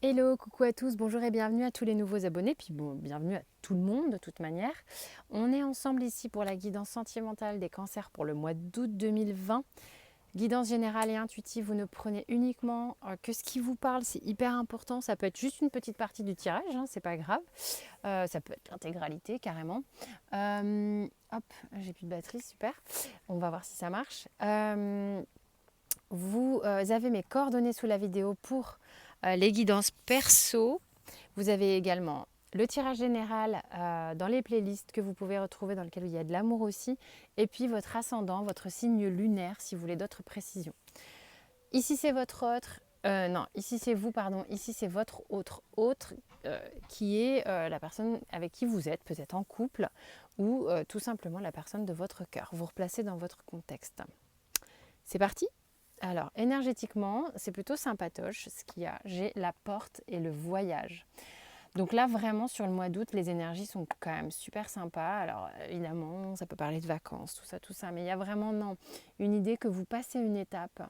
Hello, coucou à tous, bonjour et bienvenue à tous les nouveaux abonnés, puis bon, bienvenue à tout le monde de toute manière. On est ensemble ici pour la guidance sentimentale des cancers pour le mois d'août 2020. Guidance générale et intuitive, vous ne prenez uniquement que ce qui vous parle, c'est hyper important. Ça peut être juste une petite partie du tirage, hein, c'est pas grave. Ça peut être l'intégralité carrément. Hop, j'ai plus de batterie, super. On va voir si ça marche. Vous avez mes coordonnées sous la vidéo pour les guidances perso. Vous avez également le tirage général dans les playlists que vous pouvez retrouver dans lequel il y a de l'amour aussi. Et puis votre ascendant, votre signe lunaire si vous voulez d'autres précisions. Ici c'est votre autre. Non, ici c'est vous, pardon. Ici c'est votre autre qui est la personne avec qui vous êtes, peut-être en couple ou tout simplement la personne de votre cœur. Vous replacez dans votre contexte. C'est parti. Alors, énergétiquement, c'est plutôt sympatoche ce qu'il y a. J'ai la porte et le voyage. Donc là, vraiment, sur le mois d'août, les énergies sont quand même super sympas. Alors, évidemment, ça peut parler de vacances, tout ça. Mais il y a vraiment, non, une idée que vous passez une étape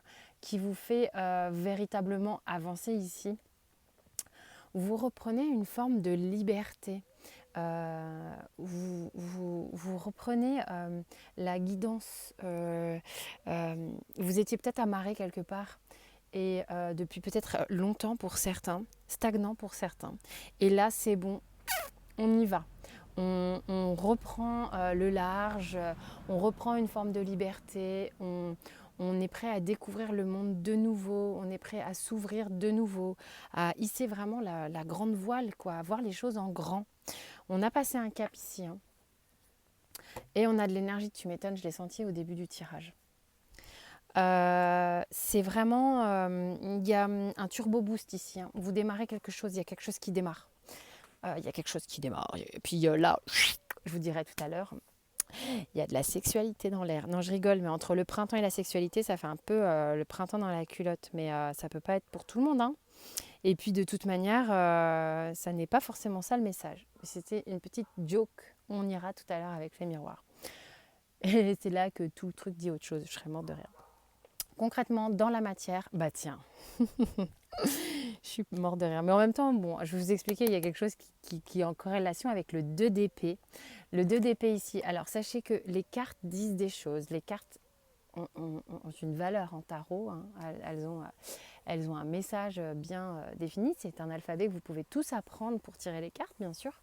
qui vous fait véritablement avancer ici. Vous reprenez une forme de liberté. Vous reprenez la guidance. Vous étiez peut-être amarré quelque part et depuis peut-être longtemps pour certains, stagnant pour certains. Et là, c'est bon, on y va. On reprend le large, on reprend une forme de liberté, on est prêt à découvrir le monde de nouveau, on est prêt à s'ouvrir de nouveau, à hisser vraiment la grande voile, quoi, à voir les choses en grand. On a passé un cap ici, hein, et on a de l'énergie, tu m'étonnes, je l'ai senti au début du tirage. C'est vraiment, il y a un turbo boost ici, hein. Vous démarrez quelque chose, il y a quelque chose qui démarre. Il y a quelque chose qui démarre. Et puis là, je vous dirai tout à l'heure, il y a de la sexualité dans l'air. Non, je rigole, mais entre le printemps et la sexualité, ça fait un peu le printemps dans la culotte. Mais ça peut pas être pour tout le monde, hein. Et puis de toute manière, ça n'est pas forcément ça le message. C'était une petite joke. On ira tout à l'heure avec les miroirs. Et c'est là que tout le truc dit autre chose. Je serais morte de rire. Concrètement, dans la matière, bah tiens, je suis morte de rire. Mais en même temps, bon, je vais vous expliquer, il y a quelque chose qui est en corrélation avec le 2 d'épée. Le 2 d'épée ici. Alors, sachez que les cartes disent des choses. Les cartes ont une valeur en tarot, hein. Elles ont un message bien défini. C'est un alphabet que vous pouvez tous apprendre pour tirer les cartes, bien sûr.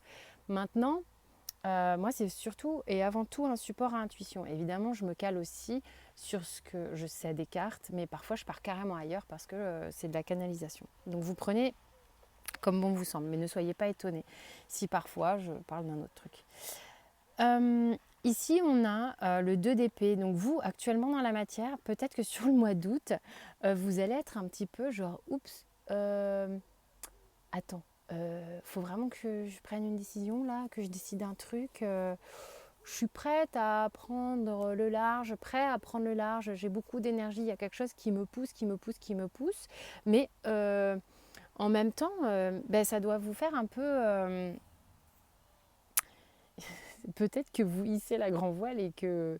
Maintenant, moi, c'est surtout et avant tout un support à intuition. Évidemment, je me cale aussi sur ce que je sais des cartes, mais parfois je pars carrément ailleurs parce que c'est de la canalisation. Donc vous prenez comme bon vous semble, mais ne soyez pas étonnés si parfois je parle d'un autre truc. Ici, on a le 2 d'épée. Donc vous, actuellement dans la matière, peut-être que sur le mois d'août, vous allez être un petit peu genre, oups, attends, faut vraiment que je prenne une décision là, que je décide un truc. Je suis prête à prendre le large, prêt à prendre le large. J'ai beaucoup d'énergie, il y a quelque chose qui me pousse, qui me pousse. Mais en même temps, ben, ça doit vous faire un peu... peut-être que vous hissez la grand voile et que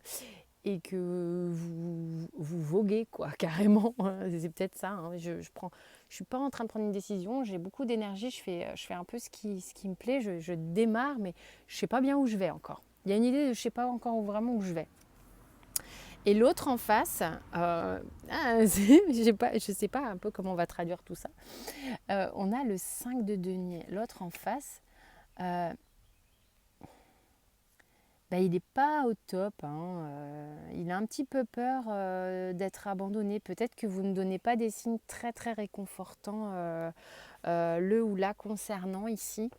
vous voguez, quoi, carrément. C'est peut-être ça, hein. Je suis pas en train de prendre une décision, j'ai beaucoup d'énergie, je fais un peu ce qui me plaît, je démarre, mais je sais pas bien où je vais encore. Il y a une idée de je sais pas encore vraiment où je vais. Et l'autre en face, je sais pas un peu comment on va traduire tout ça. On a le 5 de denier. L'autre en face, euh, bah, il n'est pas au top, hein. Il a un petit peu peur d'être abandonné. Peut-être que vous ne donnez pas des signes très très réconfortants le ou la concernant ici.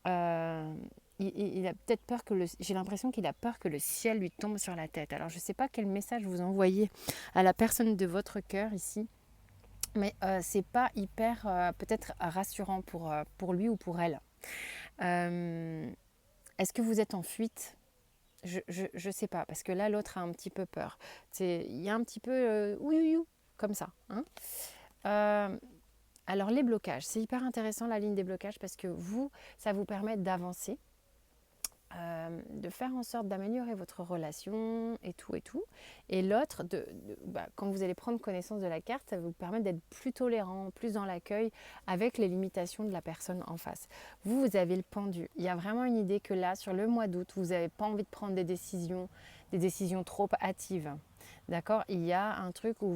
Euh, il a peut-être peur que j'ai l'impression qu'il a peur que le ciel lui tombe sur la tête. Alors je ne sais pas quel message vous envoyez à la personne de votre cœur ici, mais c'est pas hyper peut-être rassurant pour lui ou pour elle. Est-ce que vous êtes en fuite? Je sais pas, parce que là, l'autre a un petit peu peur. Il y a un petit peu ouïouïou, comme ça, hein. Euh, alors, les blocages, c'est hyper intéressant la ligne des blocages parce que vous, ça vous permet d'avancer. de faire en sorte d'améliorer votre relation et tout et tout. Et l'autre, quand vous allez prendre connaissance de la carte, ça va vous permettre d'être plus tolérant, plus dans l'accueil avec les limitations de la personne en face. Vous avez le pendu. Il y a vraiment une idée que là, sur le mois d'août, vous n'avez pas envie de prendre des décisions trop hâtives. D'accord? Il y a un truc où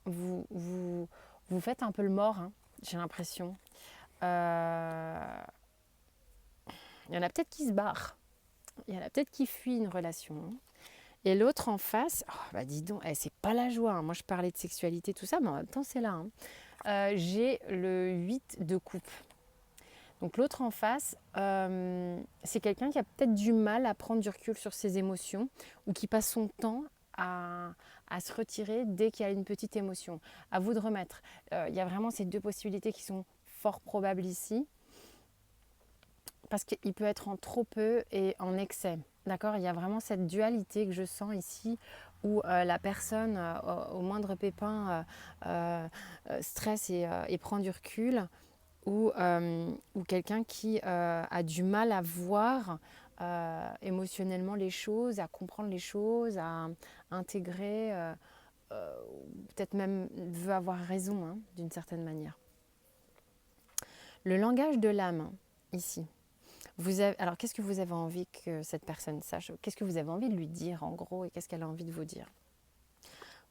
vous faites un peu le mort, hein, j'ai l'impression. Euh, il y en a peut-être qui se barrent. Il y en a peut-être qui fuient une relation. Et l'autre en face, oh, bah dis donc, c'est pas la joie. Hein. Moi, je parlais de sexualité, tout ça, mais en même temps, c'est là. Hein. J'ai le 8 de coupe. Donc l'autre en face, c'est quelqu'un qui a peut-être du mal à prendre du recul sur ses émotions ou qui passe son temps à se retirer dès qu'il y a une petite émotion. À vous de remettre. Il y a vraiment ces deux possibilités qui sont fort probables ici. Parce qu'il peut être en trop peu et en excès. D'accord? Il y a vraiment cette dualité que je sens ici où la personne, au moindre pépin, stresse et prend du recul, ou quelqu'un qui a du mal à voir émotionnellement les choses, à comprendre les choses, à intégrer, peut-être même veut avoir raison hein, d'une certaine manière. Le langage de l'âme, ici. Alors, qu'est-ce que vous avez envie que cette personne sache? Qu'est-ce que vous avez envie de lui dire, en gros, et qu'est-ce qu'elle a envie de vous dire?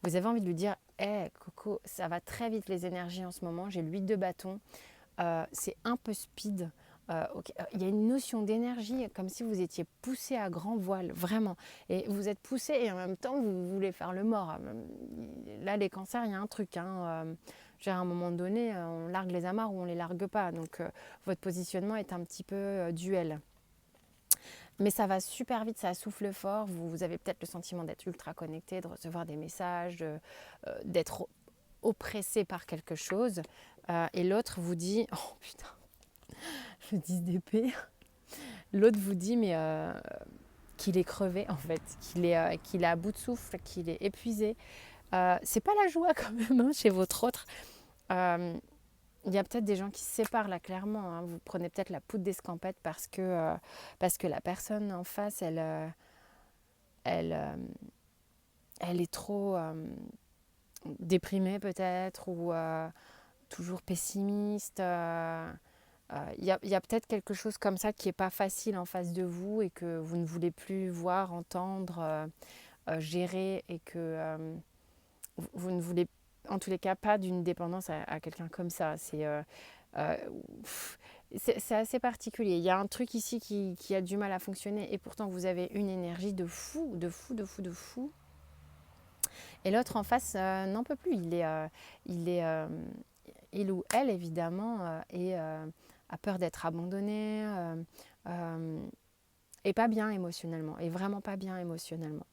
Vous avez envie de lui dire « Hé, Coco, ça va très vite les énergies en ce moment, j'ai l'huile de bâton, c'est un peu speed. Okay. Il y a une notion d'énergie comme si vous étiez poussé à grand voile, vraiment. Et vous êtes poussé et en même temps, vous voulez faire le mort. Là, les cancers, il y a un truc. Hein, à un moment donné, on largue les amarres ou on ne les largue pas. Donc, votre positionnement est un petit peu duel. Mais ça va super vite, ça souffle fort. Vous avez peut-être le sentiment d'être ultra connecté, de recevoir des messages, d'être oppressé par quelque chose. Et l'autre vous dit, oh putain, le 10 d'épée. L'autre vous dit, mais qu'il est crevé en fait, qu'il est à bout de souffle, qu'il est épuisé. C'est pas la joie quand même hein, chez votre autre. Il y a peut-être des gens qui se séparent là clairement. Hein. Vous prenez peut-être la poudre d'escampette parce que la personne en face, elle est trop déprimée peut-être ou toujours pessimiste. Il y a peut-être quelque chose comme ça qui n'est pas facile en face de vous et que vous ne voulez plus voir, entendre, gérer et que vous ne voulez en tous les cas pas d'une dépendance à quelqu'un comme ça. C'est assez particulier. Il y a un truc ici qui a du mal à fonctionner et pourtant vous avez une énergie de fou, de fou, de fou, de fou. Et l'autre en face n'en peut plus. Il ou elle évidemment a peur d'être abandonné et pas bien émotionnellement, et vraiment pas bien émotionnellement.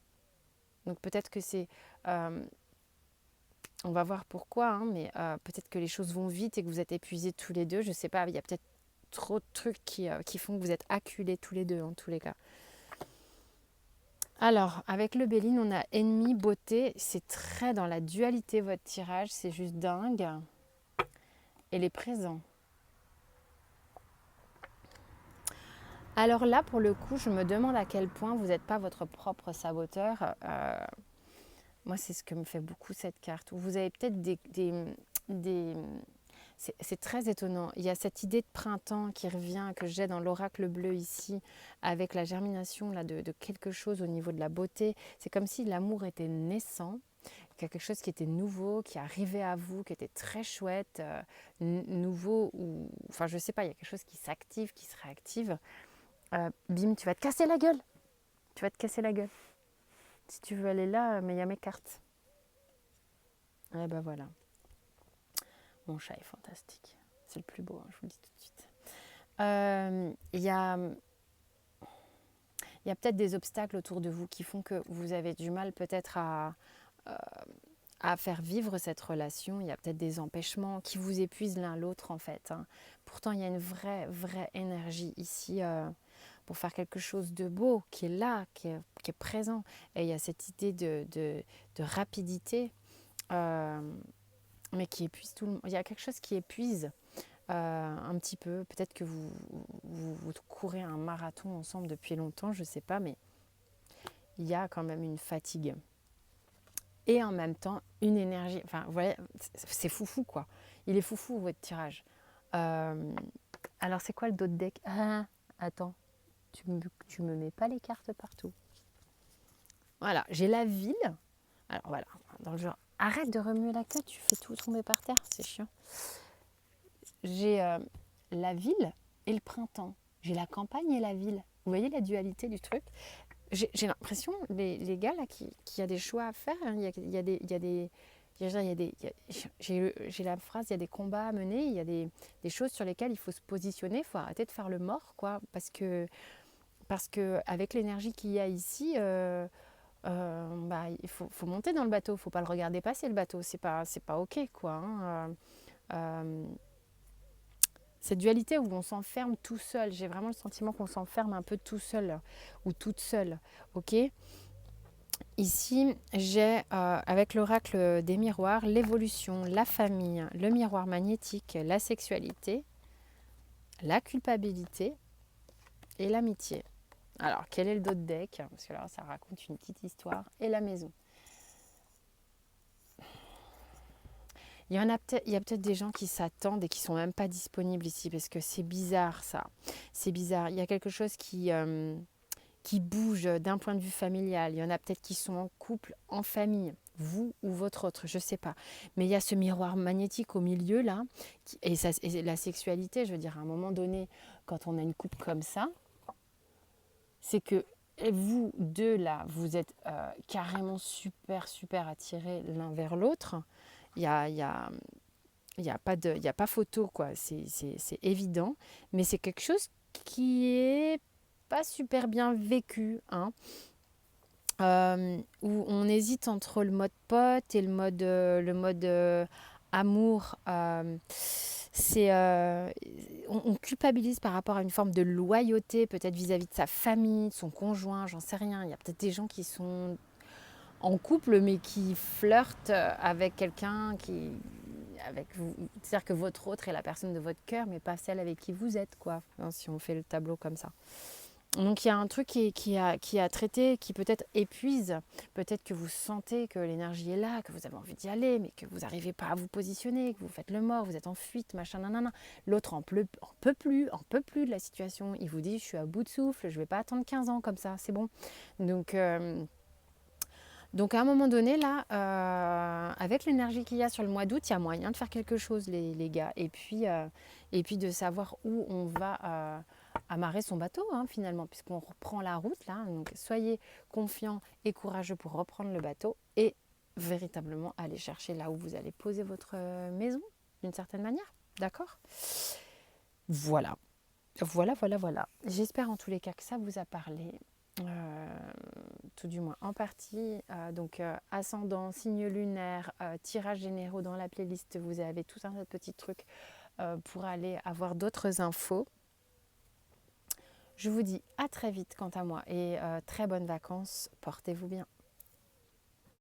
Donc peut-être que c'est... on va voir pourquoi, hein, mais peut-être que les choses vont vite et que vous êtes épuisés tous les deux. Je sais pas, il y a peut-être trop de trucs qui font que vous êtes acculés tous les deux en tous les cas. Alors, avec le Béline, on a ennemi, beauté. C'est très dans la dualité votre tirage, c'est juste dingue. Et les présents. Alors là, pour le coup, je me demande à quel point vous n'êtes pas votre propre saboteur. Moi, c'est ce que me fait beaucoup cette carte. Vous avez peut-être des c'est très étonnant. Il y a cette idée de printemps qui revient, que j'ai dans l'oracle bleu ici, avec la germination là, de quelque chose au niveau de la beauté. C'est comme si l'amour était naissant, quelque chose qui était nouveau, qui arrivait à vous, qui était très chouette, nouveau, ou enfin je sais pas, il y a quelque chose qui s'active, qui se réactive. Bim, tu vas te casser la gueule. Tu vas te casser la gueule. Si tu veux aller là, mais il y a mes cartes. Et ben voilà. Mon chat est fantastique. C'est le plus beau, hein, je vous le dis tout de suite. Il y a peut-être des obstacles autour de vous qui font que vous avez du mal peut-être à faire vivre cette relation. Il y a peut-être des empêchements qui vous épuisent l'un l'autre en fait. Hein. Pourtant, il y a une vraie énergie ici pour faire quelque chose de beau qui est là, qui est présent. Et il y a cette idée de rapidité, mais qui épuise tout le monde. Il y a quelque chose qui épuise. un petit peu. Peut-être que vous courez un marathon ensemble depuis longtemps, je ne sais pas, mais il y a quand même une fatigue. Et en même temps, une énergie. Enfin, voilà, c'est foufou, quoi. Il est foufou, votre tirage. Alors, c'est quoi le dos de deck? Ah, attends, tu me mets pas les cartes partout. Voilà, j'ai la ville. Alors, voilà, dans le genre, arrête de remuer la queue, tu fais tout tomber par terre, c'est chiant. J'ai la ville et le printemps. J'ai la campagne et la ville. Vous voyez la dualité du truc? J'ai l'impression, les gars, là, qu'il y a des choix à faire. Hein. Il y a des j'ai la phrase, il y a des combats à mener, il y a des choses sur lesquelles il faut se positionner, il faut arrêter de faire le mort, quoi, parce que avec l'énergie qu'il y a ici, il faut monter dans le bateau, il ne faut pas le regarder passer le bateau, c'est pas ok, quoi. Hein. Cette dualité où on s'enferme tout seul, j'ai vraiment le sentiment qu'on s'enferme un peu tout seul ou toute seule, ok. Ici, j'ai avec l'oracle des miroirs, l'évolution, la famille, le miroir magnétique, la sexualité, la culpabilité et l'amitié. Alors, quel est le dos de deck? Parce que là, ça raconte une petite histoire. Et la maison. Il y a peut-être des gens qui s'attendent et qui ne sont même pas disponibles ici parce que c'est bizarre, ça. C'est bizarre. Il y a quelque chose qui bouge d'un point de vue familial. Il y en a peut-être qui sont en couple, en famille, vous ou votre autre, je ne sais pas. Mais il y a ce miroir magnétique au milieu, là, et la sexualité, je veux dire, à un moment donné, quand on a une couple comme ça, c'est que vous deux, là, vous êtes carrément super, super attirés l'un vers l'autre. Il y a pas photo, quoi. C'est évident. Mais c'est quelque chose qui est pas super bien vécu, hein. Où on hésite entre le mode pote et le mode amour. On culpabilise par rapport à une forme de loyauté, peut-être vis-à-vis de sa famille, de son conjoint, j'en sais rien. Il y a peut-être des gens qui sont en couple, mais qui flirtent avec quelqu'un avec vous. C'est-à-dire que votre autre est la personne de votre cœur, mais pas celle avec qui vous êtes, quoi, hein, si on fait le tableau comme ça. Donc il y a un truc qui a traité, qui peut-être épuise, peut-être que vous sentez que l'énergie est là, que vous avez envie d'y aller, mais que vous n'arrivez pas à vous positionner, que vous faites le mort, vous êtes en fuite, machin, nanana. L'autre en peut plus de la situation. Il vous dit, je suis à bout de souffle, je ne vais pas attendre 15 ans comme ça, c'est bon. Donc à un moment donné, là, avec l'énergie qu'il y a sur le mois d'août, il y a moyen de faire quelque chose, les gars. Et puis de savoir où on va amarrer son bateau, hein, finalement, puisqu'on reprend la route, là. Donc, soyez confiants et courageux pour reprendre le bateau et véritablement aller chercher là où vous allez poser votre maison, d'une certaine manière. D'accord ? Voilà. Voilà. J'espère en tous les cas que ça vous a parlé. Tout du moins en partie. Donc ascendant, signe lunaire, tirage généraux dans la playlist, vous avez tout un tas de petits trucs pour aller avoir d'autres infos. Je vous dis à très vite quant à moi et très bonnes vacances, portez-vous bien.